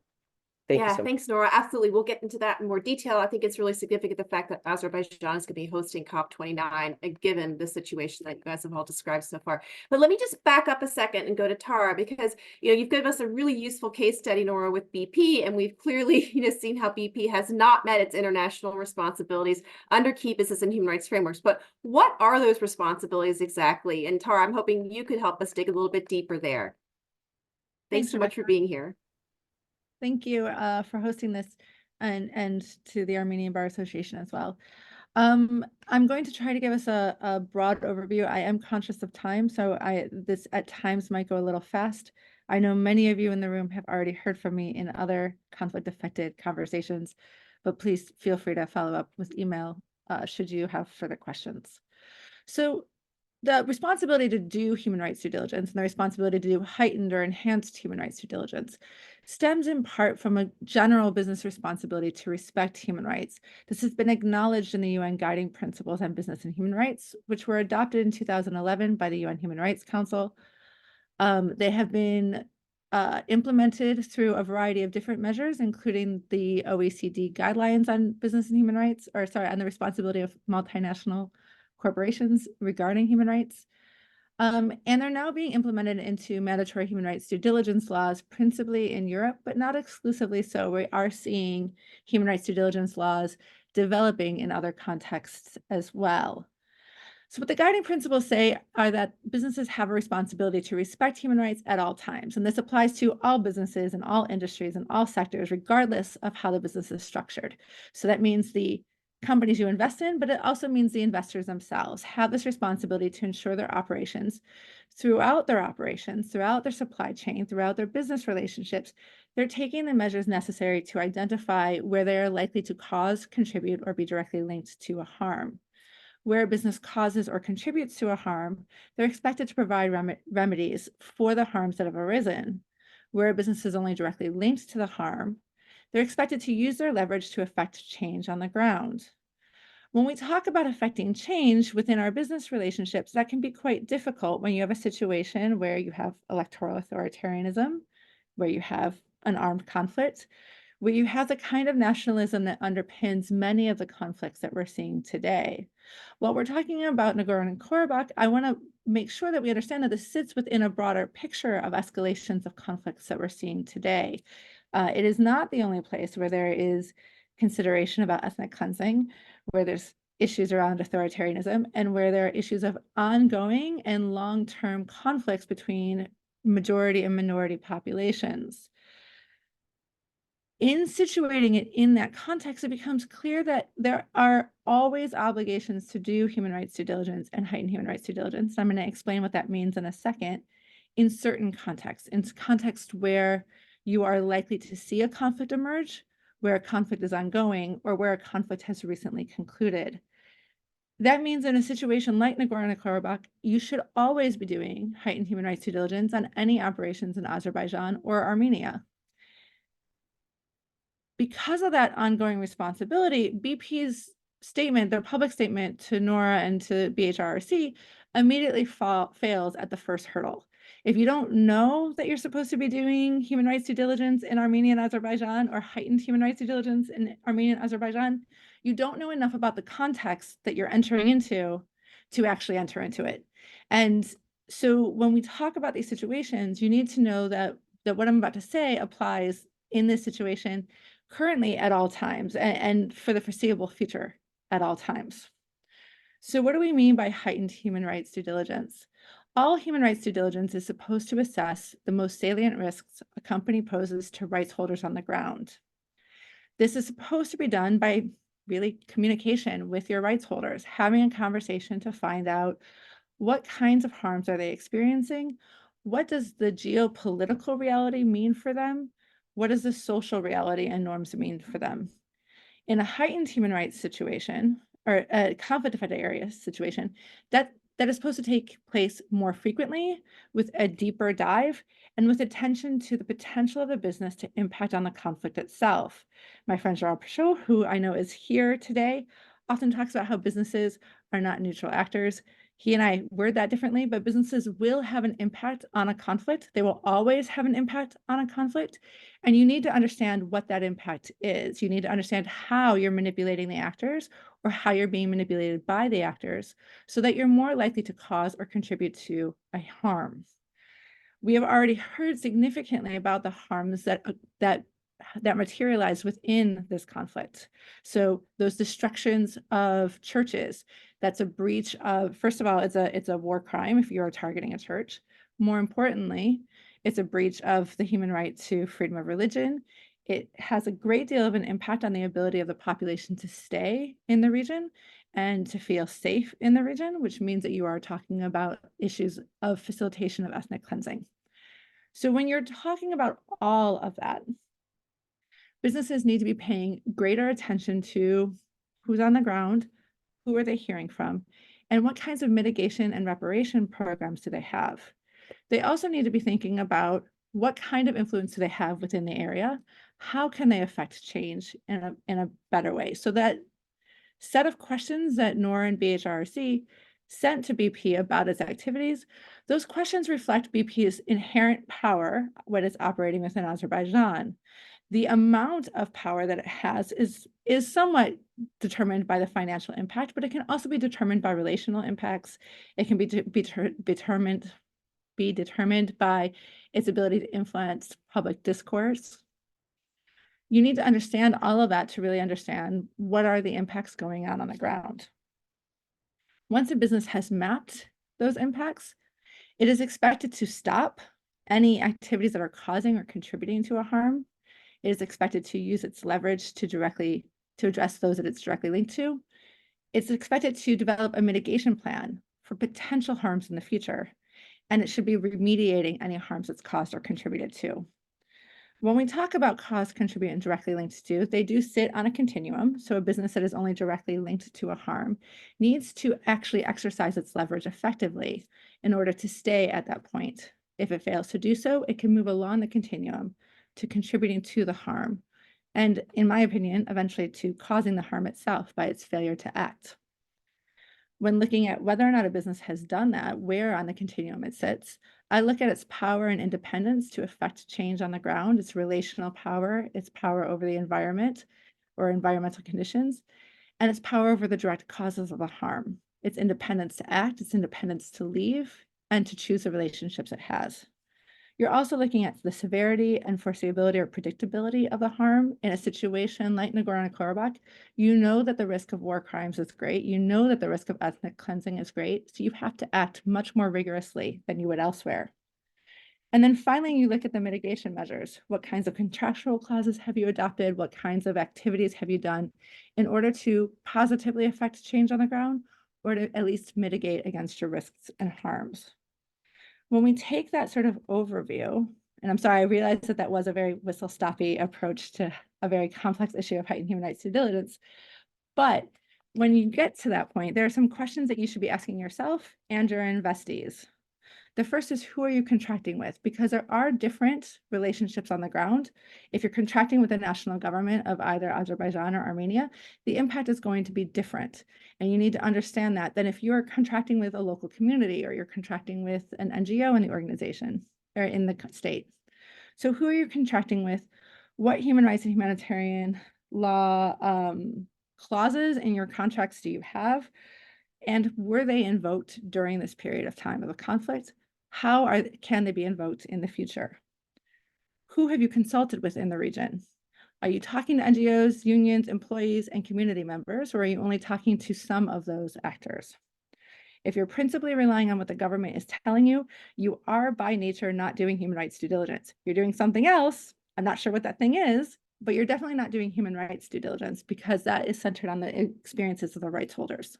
Thank you so much. Thanks, Nora. Absolutely. We'll get into that in more detail. I think it's really significant the fact that Azerbaijan is going to be hosting COP29, given the situation that you guys have all described so far. But let me just back up a second and go to Tara, because you've given us a really useful case study, Nora, with BP, and we've clearly seen how BP has not met its international responsibilities under key business and human rights frameworks. But what are those responsibilities exactly? And Tara, I'm hoping you could help us dig a little bit deeper there. Thanks so much for being here. Thank you for hosting this, and to the Armenian Bar Association as well. I'm going to try to give us a broad overview. I am conscious of time, so this at times might go a little fast. I know many of you in the room have already heard from me in other conflict-affected conversations, but please feel free to follow up with email should you have further questions. So the responsibility to do human rights due diligence and the responsibility to do heightened or enhanced human rights due diligence stems in part from a general business responsibility to respect human rights. This has been acknowledged in the UN Guiding Principles on Business and Human Rights, which were adopted in 2011 by the UN Human Rights Council. They have been implemented through a variety of different measures, including the OECD guidelines on business and human rights, on the responsibility of multinational corporations regarding human rights. And they're now being implemented into mandatory human rights due diligence laws, principally in Europe, but not exclusively so. We are seeing human rights due diligence laws developing in other contexts as well. So what the guiding principles say are that businesses have a responsibility to respect human rights at all times. And this applies to all businesses and all industries and all sectors, regardless of how the business is structured. So that means the companies you invest in, but it also means the investors themselves have this responsibility to ensure their operations, throughout their supply chain, throughout their business relationships, they're taking the measures necessary to identify where they are likely to cause, contribute, or be directly linked to a harm. Where a business causes or contributes to a harm, they're expected to provide remedies for the harms that have arisen. Where a business is only directly linked to the harm, they're expected to use their leverage to affect change on the ground. When we talk about affecting change within our business relationships, that can be quite difficult when you have a situation where you have electoral authoritarianism, where you have an armed conflict, where you have the kind of nationalism that underpins many of the conflicts that we're seeing today. While we're talking about Nagorno-Karabakh, I want to make sure that we understand that this sits within a broader picture of escalations of conflicts that we're seeing today. It is not the only place where there is consideration about ethnic cleansing, where there's issues around authoritarianism, and where there are issues of ongoing and long-term conflicts between majority and minority populations. In situating it in that context, it becomes clear that there are always obligations to do human rights due diligence and heighten human rights due diligence. I'm going to explain what that means in a second. In certain contexts, in contexts where you are likely to see a conflict emerge, where a conflict is ongoing, or where a conflict has recently concluded. That means in a situation like Nagorno-Karabakh, you should always be doing heightened human rights due diligence on any operations in Azerbaijan or Armenia. Because of that ongoing responsibility, BP's statement, their public statement to NORA and to BHRC immediately fails at the first hurdle. If you don't know that you're supposed to be doing human rights due diligence in Armenia and Azerbaijan, or heightened human rights due diligence in Armenia and Azerbaijan, you don't know enough about the context that you're entering into to actually enter into it. And so when we talk about these situations, you need to know that what I'm about to say applies in this situation currently at all times, and for the foreseeable future at all times. So what do we mean by heightened human rights due diligence? All human rights due diligence is supposed to assess the most salient risks a company poses to rights holders on the ground. This is supposed to be done by really communication with your rights holders, having a conversation to find out what kinds of harms are they experiencing, what does the geopolitical reality mean for them, what does the social reality and norms mean for them? In a heightened human rights situation, or a conflict affected area situation, that is supposed to take place more frequently, with a deeper dive, and with attention to the potential of a business to impact on the conflict itself. My friend Gerald Pichot, who I know is here today, often talks about how businesses are not neutral actors. He and I word that differently, but businesses will have an impact on a conflict. They will always have an impact on a conflict. And you need to understand what that impact is. You need to understand how you're manipulating the actors, or how you're being manipulated by the actors, so that you're more likely to cause or contribute to a harm. We have already heard significantly about the harms that materialize within this conflict. So those destructions of churches, that's a breach of, first of all, it's a war crime if you are targeting a church. More importantly, it's a breach of the human right to freedom of religion. It has a great deal of an impact on the ability of the population to stay in the region and to feel safe in the region, which means that you are talking about issues of facilitation of ethnic cleansing. So when you're talking about all of that, businesses need to be paying greater attention to who's on the ground, who are they hearing from, and what kinds of mitigation and reparation programs do they have. They also need to be thinking about what kind of influence do they have within the area, how can they affect change in a better way. So that set of questions that NORA and BHRC sent to BP about its activities, those questions reflect BP's inherent power when it's operating within Azerbaijan. The amount of power that it has is somewhat determined by the financial impact, but it can also be determined by relational impacts. It can be determined by its ability to influence public discourse. You need to understand all of that to really understand what are the impacts going on the ground. Once a business has mapped those impacts, it is expected to stop any activities that are causing or contributing to a harm. It is expected to use its leverage to address those that it's directly linked to. It's expected to develop a mitigation plan for potential harms in the future, and it should be remediating any harms it's caused or contributed to. When we talk about cause, contribute, and directly linked to, they do sit on a continuum. So a business that is only directly linked to a harm needs to actually exercise its leverage effectively in order to stay at that point. If it fails to do so, it can move along the continuum to contributing to the harm, and in my opinion, eventually to causing the harm itself by its failure to act. When looking at whether or not a business has done that, where on the continuum it sits, I look at its power and independence to affect change on the ground, its relational power, its power over the environment or environmental conditions, and its power over the direct causes of the harm, its independence to act, its independence to leave, and to choose the relationships it has. You're also looking at the severity and foreseeability or predictability of the harm in a situation like Nagorno-Karabakh. You know that the risk of war crimes is great. You know that the risk of ethnic cleansing is great. So you have to act much more rigorously than you would elsewhere. And then finally, you look at the mitigation measures. What kinds of contractual clauses have you adopted? What kinds of activities have you done in order to positively affect change on the ground or to at least mitigate against your risks and harms? When we take that sort of overview, and I'm sorry, I realized that that was a very whistle-stoppy approach to a very complex issue of heightened human rights due diligence. But when you get to that point, there are some questions that you should be asking yourself and your investees. The first is, who are you contracting with? Because there are different relationships on the ground. If you're contracting with the national government of either Azerbaijan or Armenia, the impact is going to be different. And you need to understand that than if you're contracting with a local community or you're contracting with an NGO in the organization or in the state. So who are you contracting with? What human rights and humanitarian law clauses in your contracts do you have? And were they invoked during this period of time of a conflict? How can they be invoked in the future? Who have you consulted with in the region? Are you talking to NGOs, unions, employees, and community members, or are you only talking to some of those actors? If you're principally relying on what the government is telling you, you are by nature not doing human rights due diligence. You're doing something else. I'm not sure what that thing is, but you're definitely not doing human rights due diligence because that is centered on the experiences of the rights holders.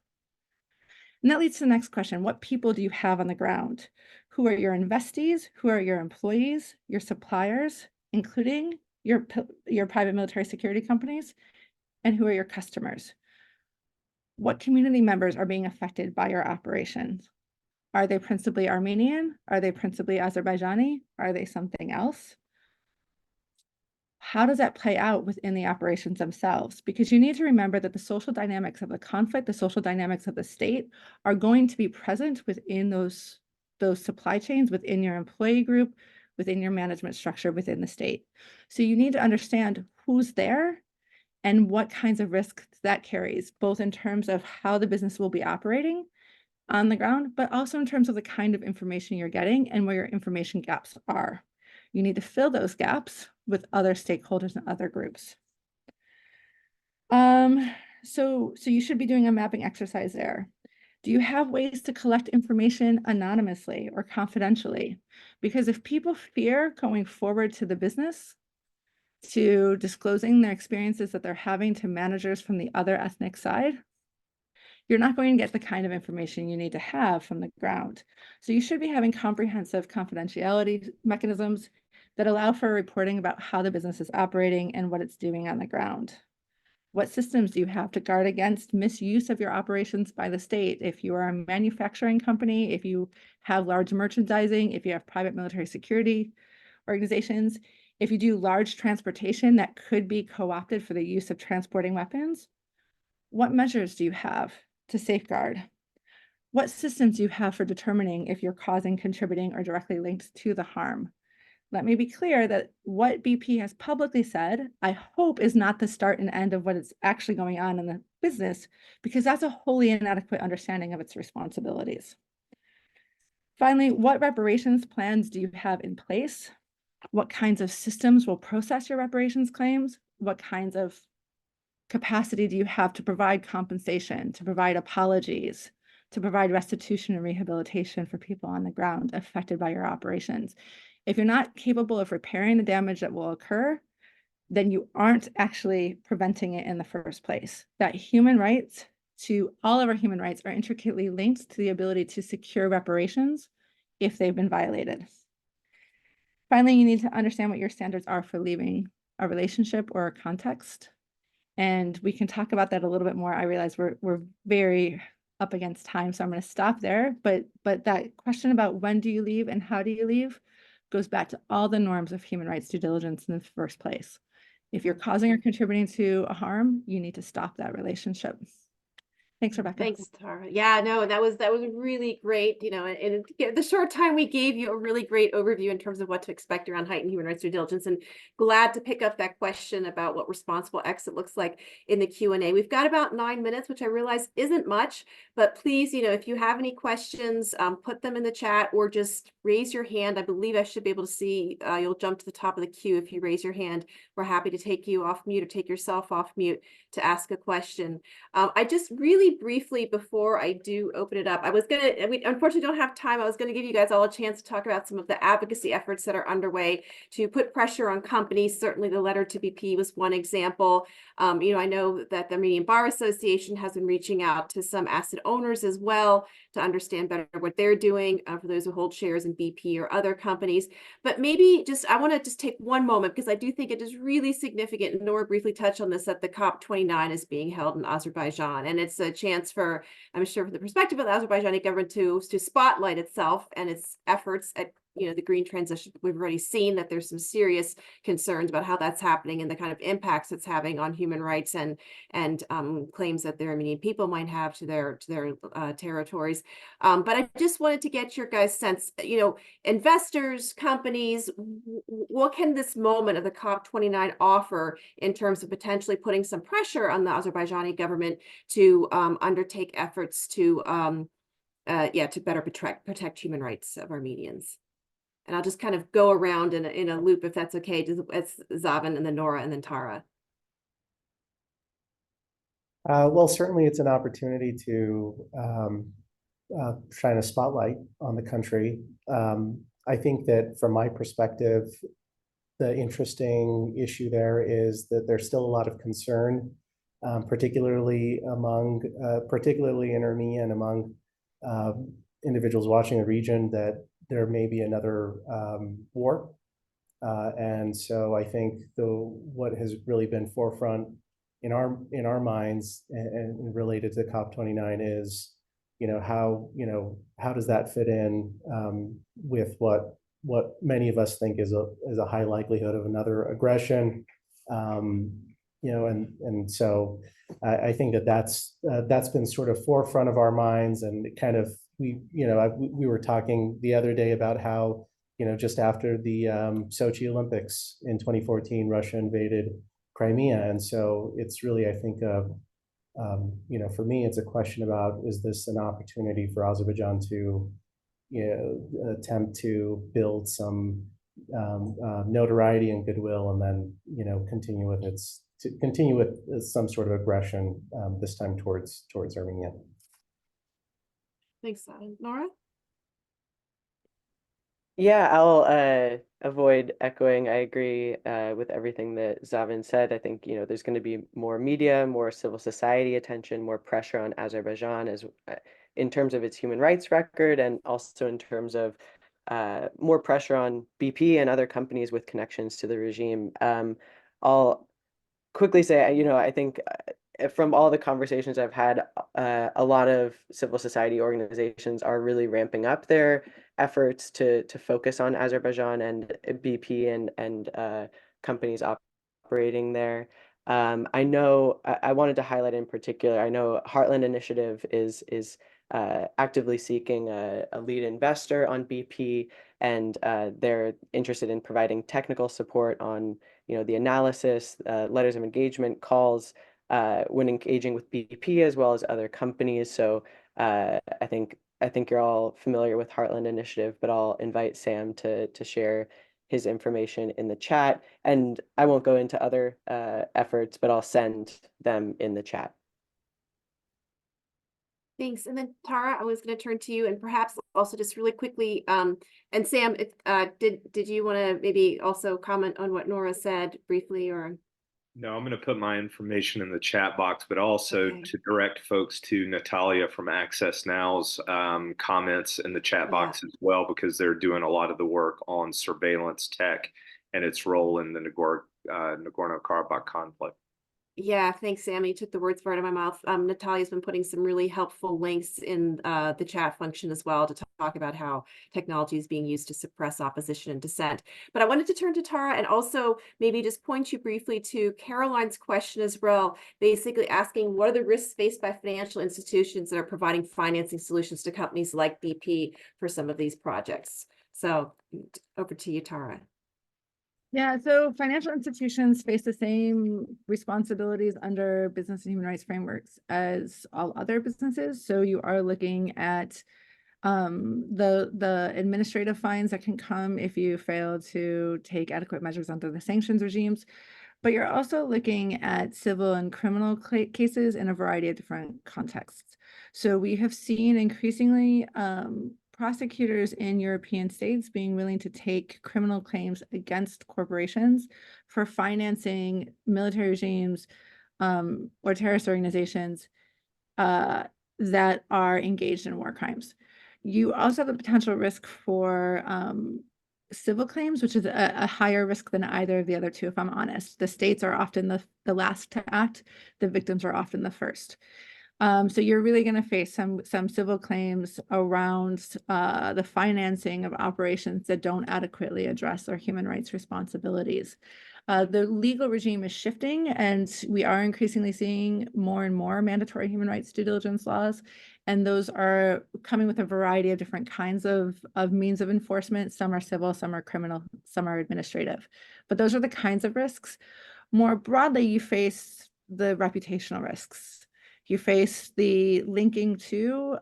And that leads to the next question. What people do you have on the ground? Who are your investees? Who are your employees, your suppliers, including your private military security companies? And who are your customers? What community members are being affected by your operations? Are they principally Armenian? Are they principally Azerbaijani? Are they something else? How does that play out within the operations themselves? Because you need to remember that the social dynamics of the conflict, the social dynamics of the state are going to be present within those supply chains, within your employee group, within your management structure, within the state. So you need to understand who's there and what kinds of risks that carries, both in terms of how the business will be operating on the ground, but also in terms of the kind of information you're getting and where your information gaps are. You need to fill those gaps with other stakeholders and other groups. So you should be doing a mapping exercise there. Do you have ways to collect information anonymously or confidentially? Because if people fear going forward to the business, to disclosing their experiences that they're having to managers from the other ethnic side, you're not going to get the kind of information you need to have from the ground. So you should be having comprehensive confidentiality mechanisms that allow for reporting about how the business is operating and what it's doing on the ground. What systems do you have to guard against misuse of your operations by the state? If you are a manufacturing company, if you have large merchandising, if you have private military security organizations, if you do large transportation that could be co-opted for the use of transporting weapons, what measures do you have to safeguard? What systems do you have for determining if you're causing, contributing, or directly linked to the harm? Let me be clear that what BP has publicly said, I hope, is not the start and end of what is actually going on in the business, because that's a wholly inadequate understanding of its responsibilities. Finally, what reparations plans do you have in place? What kinds of systems will process your reparations claims? What kinds of capacity do you have to provide compensation, to provide apologies, to provide restitution and rehabilitation for people on the ground affected by your operations? If you're not capable of repairing the damage that will occur, then you aren't actually preventing it in the first place. That human rights, to all of our human rights, are intricately linked to the ability to secure reparations if they've been violated. Finally, you need to understand what your standards are for leaving a relationship or a context. And we can talk about that a little bit more. I realize we're very up against time, so I'm going to stop there. But that question about when do you leave and how do you leave goes back to all the norms of human rights due diligence in the first place. If you're causing or contributing to a harm, you need to stop that relationship. Thanks, Rebecca. Thanks, Tara. Yeah, no, that was really great, you know, and the short time we gave you a really great overview in terms of what to expect around heightened human rights due diligence, and glad to pick up that question about what responsible exit looks like in the Q&A. We've got about 9 minutes, which I realize isn't much, but please, you know, if you have any questions, put them in the chat or just raise your hand. I believe I should be able to see, you'll jump to the top of the queue if you raise your hand. We're happy to take you off mute or take yourself off mute to ask a question. I just really briefly, before I do open it up, we unfortunately don't have time. I was gonna give you guys all a chance to talk about some of the advocacy efforts that are underway to put pressure on companies. Certainly the letter to BP was one example. You know, I know that the Armenian Bar Association has been reaching out to some asset owners as well to understand better what they're doing for those who hold shares in BP or other companies. But maybe I want to just take one moment, because I do think it is really significant, and Nora briefly touched on this, that the COP29 is being held in Azerbaijan, and it's a chance for, I'm sure, from the perspective of the Azerbaijani government to spotlight itself and its efforts at, you know, the green transition. We've already seen that there's some serious concerns about how that's happening and the kind of impacts it's having on human rights and claims that the Armenian people might have to their territories. But I just wanted to get your guys' sense, you know, investors, companies, what can this moment of the COP29 offer in terms of potentially putting some pressure on the Azerbaijani government to undertake efforts to to better protect human rights of Armenians? And I'll just kind of go around in a loop, if that's okay. It's Zaven and then Nora and then Tara. Well, certainly it's an opportunity to shine a spotlight on the country. I think that from my perspective, the interesting issue there is that there's still a lot of concern, particularly in Armenia and among individuals watching the region, that there may be another war. And so I think what has really been forefront in our minds and related to COP29 is, how does that fit in with what many of us think is a high likelihood of another aggression, and so I think that's been sort of forefront of our minds, and kind of we were talking the other day about how, just after the Sochi Olympics in 2014, Russia invaded Crimea, and so it's really, I think, for me, it's a question about, is this an opportunity for Azerbaijan to, attempt to build some notoriety and goodwill, and then, continue with some sort of aggression, this time towards Armenia. Thanks, Nora. Yeah, I'll avoid echoing. I agree with everything that Zaven said. I think, there's going to be more media, more civil society attention, more pressure on Azerbaijan as in terms of its human rights record, and also in terms of more pressure on BP and other companies with connections to the regime. I'll quickly say, I think from all the conversations I've had, a lot of civil society organizations are really ramping up their efforts to focus on Azerbaijan and BP and companies operating there. I know I wanted to highlight in particular, I know Heartland Initiative is actively seeking a lead investor on BP, and they're interested in providing technical support on the analysis, letters of engagement, calls, when engaging with BP as well as other companies. So I think you're all familiar with Heartland Initiative, but I'll invite Sam to share his information in the chat. And I won't go into other efforts, but I'll send them in the chat. Thanks. And then Tara, I was going to turn to you, and perhaps also just really quickly, and Sam, did you want to maybe also comment on what Nora said briefly, or? No, I'm going to put my information in the chat box, but also to direct folks to Natalia from Access Now's comments in the chat box as well, because they're doing a lot of the work on surveillance tech and its role in the Nagorno-Karabakh conflict. Yeah, thanks, Sammy. You took the words right out of my mouth. Natalia's been putting some really helpful links in the chat function as well to talk about how technology is being used to suppress opposition and dissent. But I wanted to turn to Tara and also maybe just point you briefly to Caroline's question as well, basically asking what are the risks faced by financial institutions that are providing financing solutions to companies like BP for some of these projects. So over to you, Tara. Yeah, so financial institutions face the same responsibilities under business and human rights frameworks as all other businesses. So you are looking at the administrative fines that can come if you fail to take adequate measures under the sanctions regimes. But you're also looking at civil and criminal cases in a variety of different contexts. So we have seen increasingly prosecutors in European states being willing to take criminal claims against corporations for financing military regimes or terrorist organizations that are engaged in war crimes. You also have the potential risk for civil claims, which is a higher risk than either of the other two, if I'm honest. The states are often the last to act. The victims are often the first. So you're really going to face some civil claims around the financing of operations that don't adequately address their human rights responsibilities. The legal regime is shifting, and we are increasingly seeing more and more mandatory human rights due diligence laws, and those are coming with a variety of different kinds of means of enforcement. Some are civil, some are criminal, some are administrative. But those are the kinds of risks. More broadly, you face the reputational risks. You face the linking to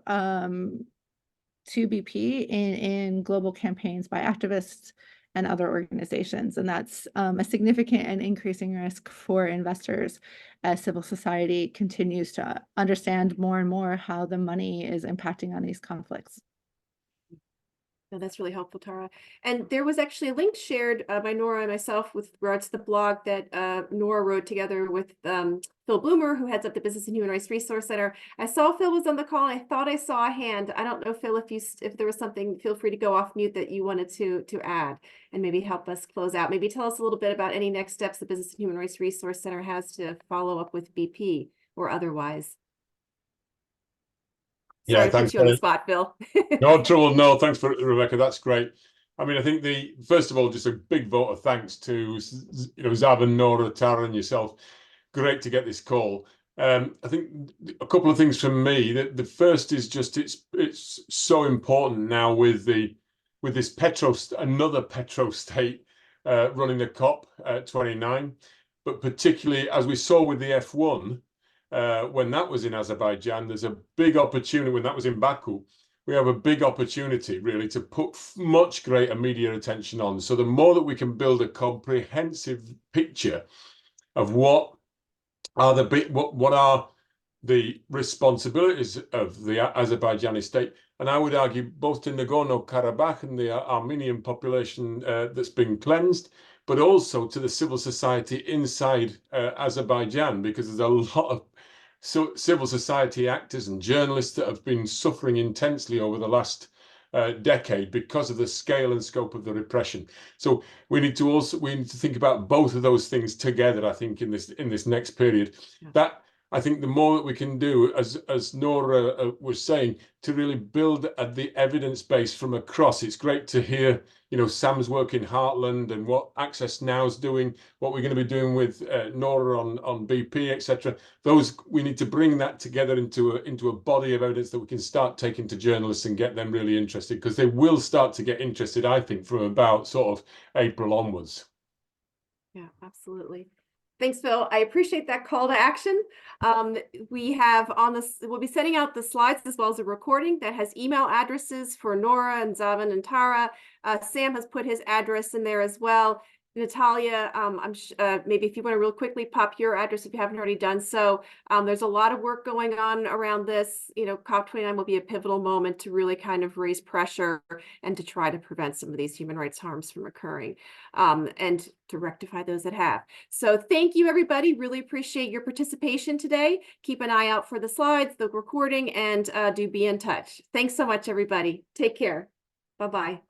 BP in global campaigns by activists and other organizations. And that's a significant and increasing risk for investors as civil society continues to understand more and more how the money is impacting on these conflicts. No, that's really helpful, Tara. And there was actually a link shared by Nora and myself with regards to the blog that Nora wrote together with Phil Bloomer, who heads up the Business and Human Rights Resource Center. I saw Phil was on the call, and I thought I saw a hand. I don't know, Phil, if there was something, feel free to go off mute that you wanted to add and maybe help us close out. Maybe tell us a little bit about any next steps the Business and Human Rights Resource Center has to follow up with BP or otherwise. Sorry to put you on the spot, Phil. No trouble. No, thanks for Rebecca. That's great. I mean, I think first of all, just a big vote of thanks to Zab and Nora, Tara, and yourself. Great to get this call. I think a couple of things from me. The first is just it's so important now with this another petro state running the COP 29, but particularly as we saw with the F1. When that was in Azerbaijan, there's a big opportunity. When that was in Baku, we have a big opportunity really to put much greater media attention on. So the more that we can build a comprehensive picture of what are the responsibilities of the Azerbaijani state, and I would argue both to Nagorno-Karabakh and the Armenian population that's been cleansed, but also to the civil society inside Azerbaijan, because there's a lot of civil society actors and journalists that have been suffering intensely over the last decade because of the scale and scope of the repression. So we need to think about both of those things together, I think, in this next period. Yeah. That I think the more that we can do, as Nora was saying, to really build the evidence base from across. It's great to hear, Sam's work in Heartland and what Access Now is doing, what we're going to be doing with Nora on BP, etc. We need to bring that together into a body of evidence that we can start taking to journalists and get them really interested, because they will start to get interested, I think, from about sort of April onwards. Yeah, absolutely. Thanks, Phil. I appreciate that call to action. We'll be sending out the slides as well as a recording that has email addresses for Nora and Zavan and Tara. Sam has put his address in there as well. Natalia, maybe if you want to real quickly pop your address if you haven't already done so. There's a lot of work going on around this. COP29 will be a pivotal moment to really kind of raise pressure and to try to prevent some of these human rights harms from occurring and to rectify those that have. So thank you, everybody. Really appreciate your participation today. Keep an eye out for the slides, the recording, and do be in touch. Thanks so much, everybody. Take care. Bye-bye.